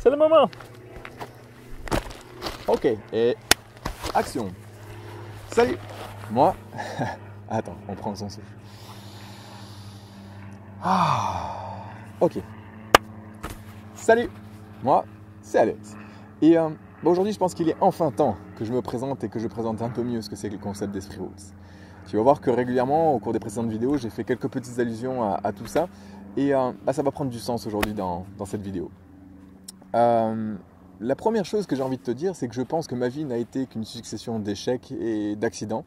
C'est le moment. Ok, et action. Salut. Moi... Attends, on prend son souffle. Ok. Salut. Moi, c'est Alex. Et aujourd'hui, je pense qu'il est enfin temps que je me présente et que je présente un peu mieux ce que c'est que le concept d'Esprit Roots. Tu vas voir que régulièrement, au cours des précédentes vidéos, j'ai fait quelques petites allusions à tout ça. Et ça va prendre du sens aujourd'hui dans cette vidéo. La première chose que j'ai envie de te dire, c'est que je pense que ma vie n'a été qu'une succession d'échecs et d'accidents,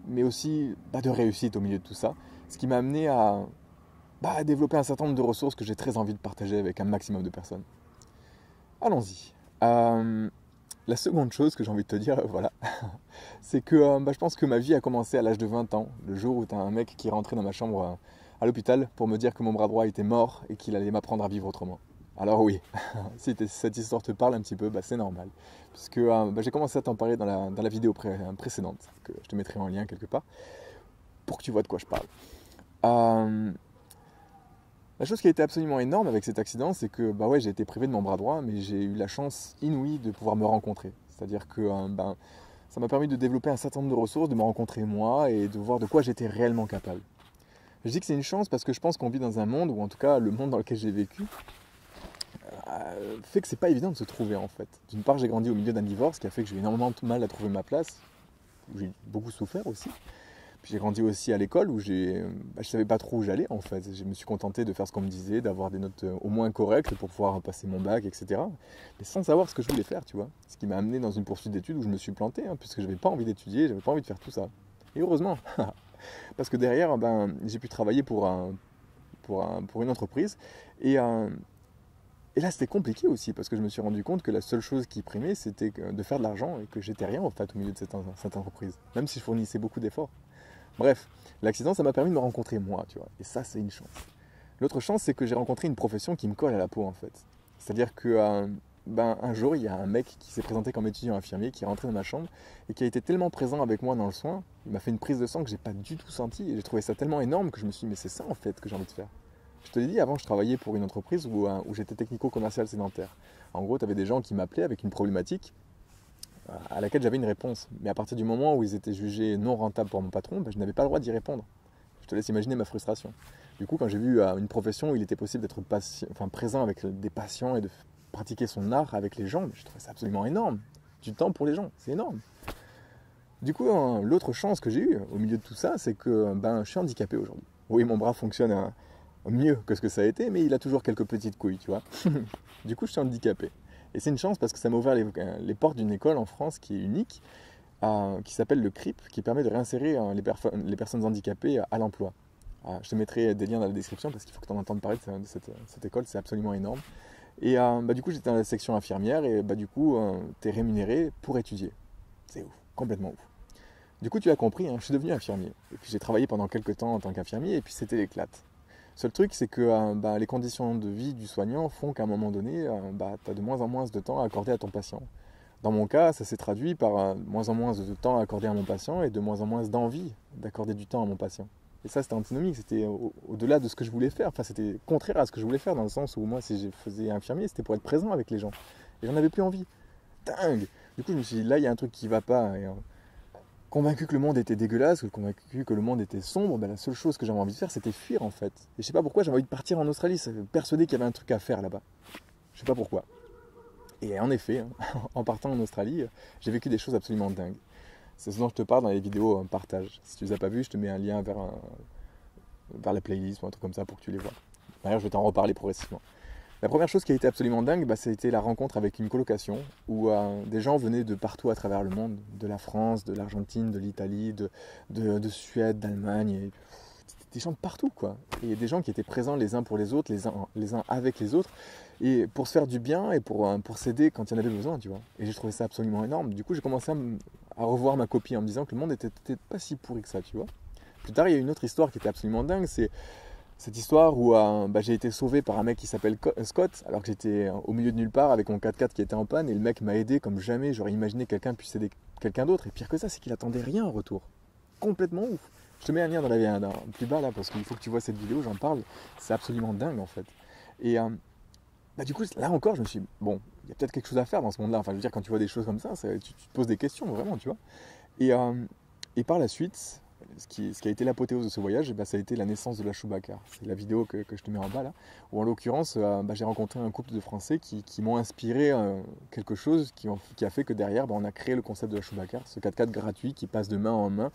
mais aussi de réussite au milieu de tout ça. Ce qui m'a amené à développer un certain nombre de ressources que j'ai très envie de partager avec un maximum de personnes. Allons-y. La seconde chose que j'ai envie de te dire, voilà, c'est que je pense que ma vie a commencé à l'âge de 20 ans, le jour où tu as un mec qui est rentré dans ma chambre à l'hôpital pour me dire que mon bras droit était mort et qu'il allait m'apprendre à vivre autrement. Alors oui, si cette histoire te parle un petit peu, c'est normal. Puisque j'ai commencé à t'en parler dans la vidéo précédente, que je te mettrai en lien quelque part, pour que tu vois de quoi je parle. La chose qui a été absolument énorme avec cet accident, c'est que j'ai été privé de mon bras droit, mais j'ai eu la chance inouïe de pouvoir me rencontrer. C'est-à-dire que ça m'a permis de développer un certain nombre de ressources, de me rencontrer moi et de voir de quoi j'étais réellement capable. Je dis que c'est une chance parce que je pense qu'on vit dans un monde, ou en tout cas le monde dans lequel j'ai vécu, fait que c'est pas évident de se trouver en fait. D'une part, j'ai grandi au milieu d'un divorce qui a fait que j'ai eu énormément de mal à trouver ma place, où j'ai beaucoup souffert aussi. Puis j'ai grandi aussi à l'école où je savais pas trop où j'allais en fait. Je me suis contenté de faire ce qu'on me disait, d'avoir des notes au moins correctes pour pouvoir passer mon bac, etc. Mais sans savoir ce que je voulais faire, tu vois. Ce qui m'a amené dans une poursuite d'études où je me suis planté, puisque j'avais pas envie d'étudier, j'avais pas envie de faire tout ça. Et heureusement, parce que derrière, j'ai pu travailler pour une entreprise et là, c'était compliqué aussi parce que je me suis rendu compte que la seule chose qui primait, c'était de faire de l'argent et que j'étais rien en fait au milieu de cette entreprise, même si je fournissais beaucoup d'efforts. Bref, l'accident, ça m'a permis de me rencontrer moi, tu vois. Et ça, c'est une chance. L'autre chance, c'est que j'ai rencontré une profession qui me colle à la peau, en fait. C'est-à-dire que un jour, il y a un mec qui s'est présenté comme étudiant infirmier, qui est rentré dans ma chambre et qui a été tellement présent avec moi dans le soin. Il m'a fait une prise de sang que j'ai pas du tout senti et j'ai trouvé ça tellement énorme que je me suis dit, mais c'est ça en fait que j'ai envie de faire. Je te l'ai dit, avant, je travaillais pour une entreprise où j'étais technico-commercial sédentaire. En gros, tu avais des gens qui m'appelaient avec une problématique à laquelle j'avais une réponse. Mais à partir du moment où ils étaient jugés non rentables pour mon patron, je n'avais pas le droit d'y répondre. Je te laisse imaginer ma frustration. Du coup, quand j'ai vu une profession où il était possible d'être présent avec des patients et de pratiquer son art avec les gens, je trouvais ça absolument énorme. Du temps pour les gens, c'est énorme. Du coup, l'autre chance que j'ai eue au milieu de tout ça, c'est que je suis handicapé aujourd'hui. Oui, mon bras fonctionne mieux que ce que ça a été, mais il a toujours quelques petites couilles, tu vois. Du coup, je suis handicapé. Et c'est une chance parce que ça m'a ouvert les portes d'une école en France qui est unique, qui s'appelle le CRIP, qui permet de réinsérer les personnes handicapées à l'emploi. Je te mettrai des liens dans la description parce qu'il faut que tu en entendes parler de cette école, c'est absolument énorme. Et du coup, j'étais dans la section infirmière et du coup, tu es rémunéré pour étudier. C'est ouf, complètement ouf. Du coup, tu as compris, je suis devenu infirmier. Et puis j'ai travaillé pendant quelques temps en tant qu'infirmier et puis c'était l'éclate. Seul truc, c'est que les conditions de vie du soignant font qu'à un moment donné, tu as de moins en moins de temps à accorder à ton patient. Dans mon cas, ça s'est traduit par de moins en moins de temps à accorder à mon patient et de moins en moins d'envie d'accorder du temps à mon patient. Et ça, c'était antinomique, c'était au-delà de ce que je voulais faire. Enfin, c'était contraire à ce que je voulais faire, dans le sens où moi, si je faisais infirmier, c'était pour être présent avec les gens. Et j'en avais plus envie. Dingue. Du coup, je me suis dit, là, il y a un truc qui va pas. Et, convaincu que le monde était dégueulasse, convaincu que le monde était sombre, la seule chose que j'avais envie de faire, c'était fuir en fait. Et je sais pas pourquoi, j'avais envie de partir en Australie, persuadé qu'il y avait un truc à faire là-bas. Je sais pas pourquoi. Et en effet, en partant en Australie, j'ai vécu des choses absolument dingues. C'est ce dont je te parle dans les vidéos partage. Si tu les as pas vues, je te mets un lien vers la playlist ou un truc comme ça pour que tu les vois. D'ailleurs, je vais t'en reparler progressivement. La première chose qui a été absolument dingue, c'était la rencontre avec une colocation où des gens venaient de partout à travers le monde, de la France, de l'Argentine, de l'Italie, de Suède, d'Allemagne, et des gens de partout quoi. Et des gens qui étaient présents les uns pour les autres, les uns avec les autres, et pour se faire du bien et pour s'aider quand il y en avait besoin, tu vois. Et j'ai trouvé ça absolument énorme. Du coup, j'ai commencé à revoir ma copie en me disant que le monde était peut-être pas si pourri que ça, tu vois. Plus tard, il y a une autre histoire qui était absolument dingue, c'est cette histoire où j'ai été sauvé par un mec qui s'appelle Scott, alors que j'étais au milieu de nulle part avec mon 4x4 qui était en panne, et le mec m'a aidé comme jamais j'aurais imaginé que quelqu'un puisse aider quelqu'un d'autre. Et pire que ça, c'est qu'il attendait rien en retour. Complètement ouf. Je te mets un lien plus bas là, parce qu'il faut que tu vois cette vidéo, j'en parle. C'est absolument dingue en fait. Et bah, du coup, là encore, je me suis dit, bon, il y a peut-être quelque chose à faire dans ce monde-là. Enfin, je veux dire, quand tu vois des choses comme ça, tu te poses des questions, vraiment, tu vois. Et, euh, et par la suite, ce qui a été l'apothéose de ce voyage, bah, ça a été la naissance de la Chewbacca. C'est la vidéo que je te mets en bas là, où en l'occurrence, bah, j'ai rencontré un couple de Français qui m'ont inspiré quelque chose qui a fait que derrière, bah, on a créé le concept de la Chewbacca, ce 4x4 gratuit qui passe de main en main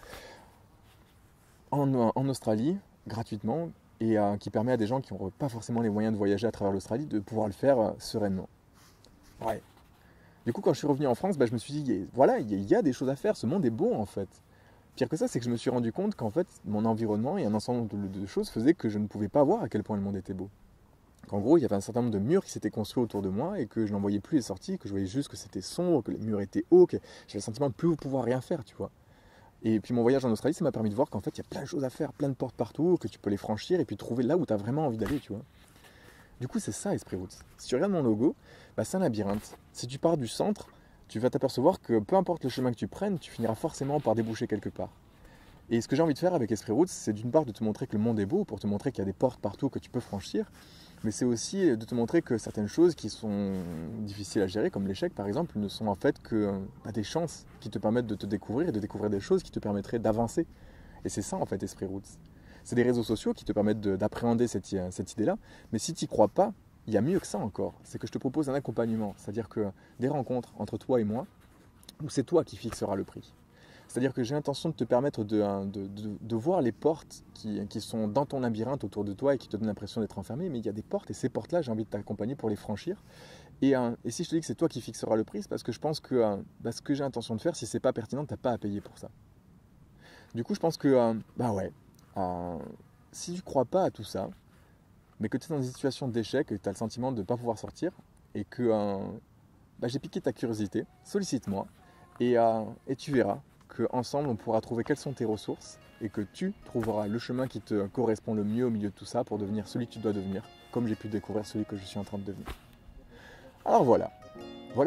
en Australie, gratuitement, et qui permet à des gens qui n'ont pas forcément les moyens de voyager à travers l'Australie de pouvoir le faire sereinement. Ouais. Du coup, quand je suis revenu en France, bah, je me suis dit, voilà, il y a des choses à faire, ce monde est beau en fait. Pire que ça, c'est que je me suis rendu compte qu'en fait, mon environnement et un ensemble de choses faisaient que je ne pouvais pas voir à quel point le monde était beau. Qu'en gros, il y avait un certain nombre de murs qui s'étaient construits autour de moi et que je n'en voyais plus les sorties, que je voyais juste que c'était sombre, que les murs étaient hauts, que j'avais le sentiment de ne plus pouvoir rien faire, tu vois. Et puis mon voyage en Australie, ça m'a permis de voir qu'en fait, il y a plein de choses à faire, plein de portes partout, que tu peux les franchir et puis trouver là où tu as vraiment envie d'aller, tu vois. Du coup, c'est ça, Esprit Roots. Si tu regardes mon logo, bah, c'est un labyrinthe. Si tu pars du centre, tu vas t'apercevoir que peu importe le chemin que tu prennes, tu finiras forcément par déboucher quelque part. Et ce que j'ai envie de faire avec Esprit Roots, c'est d'une part de te montrer que le monde est beau, pour te montrer qu'il y a des portes partout que tu peux franchir, mais c'est aussi de te montrer que certaines choses qui sont difficiles à gérer, comme l'échec par exemple, ne sont en fait que des chances qui te permettent de te découvrir et de découvrir des choses qui te permettraient d'avancer. Et c'est ça en fait Esprit Roots. C'est des réseaux sociaux qui te permettent d'appréhender cette idée-là, mais si tu n'y crois pas, il y a mieux que ça encore. C'est que je te propose un accompagnement, c'est-à-dire que des rencontres entre toi et moi, où c'est toi qui fixeras le prix. C'est-à-dire que j'ai l'intention de te permettre de voir les portes qui sont dans ton labyrinthe autour de toi et qui te donnent l'impression d'être enfermé, mais il y a des portes et ces portes-là, j'ai envie de t'accompagner pour les franchir. Et si je te dis que c'est toi qui fixeras le prix, c'est parce que je pense que ce que j'ai l'intention de faire, si c'est pas pertinent, t'as pas à payer pour ça. Du coup, je pense que, si tu crois pas à tout ça, mais que tu es dans une situation d'échec et que tu as le sentiment de ne pas pouvoir sortir, et que j'ai piqué ta curiosité, sollicite-moi, et tu verras qu'ensemble on pourra trouver quelles sont tes ressources, et que tu trouveras le chemin qui te correspond le mieux au milieu de tout ça pour devenir celui que tu dois devenir, comme j'ai pu découvrir celui que je suis en train de devenir. Alors voilà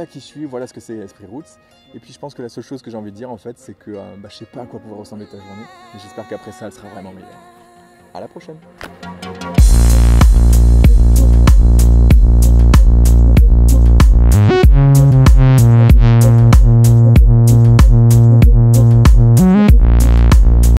qui je suis, voilà ce que c'est Esprit Roots. Et puis je pense que la seule chose que j'ai envie de dire en fait, c'est que je sais pas à quoi pouvoir ressembler ta journée, mais j'espère qu'après ça, elle sera vraiment meilleure. À la prochaine.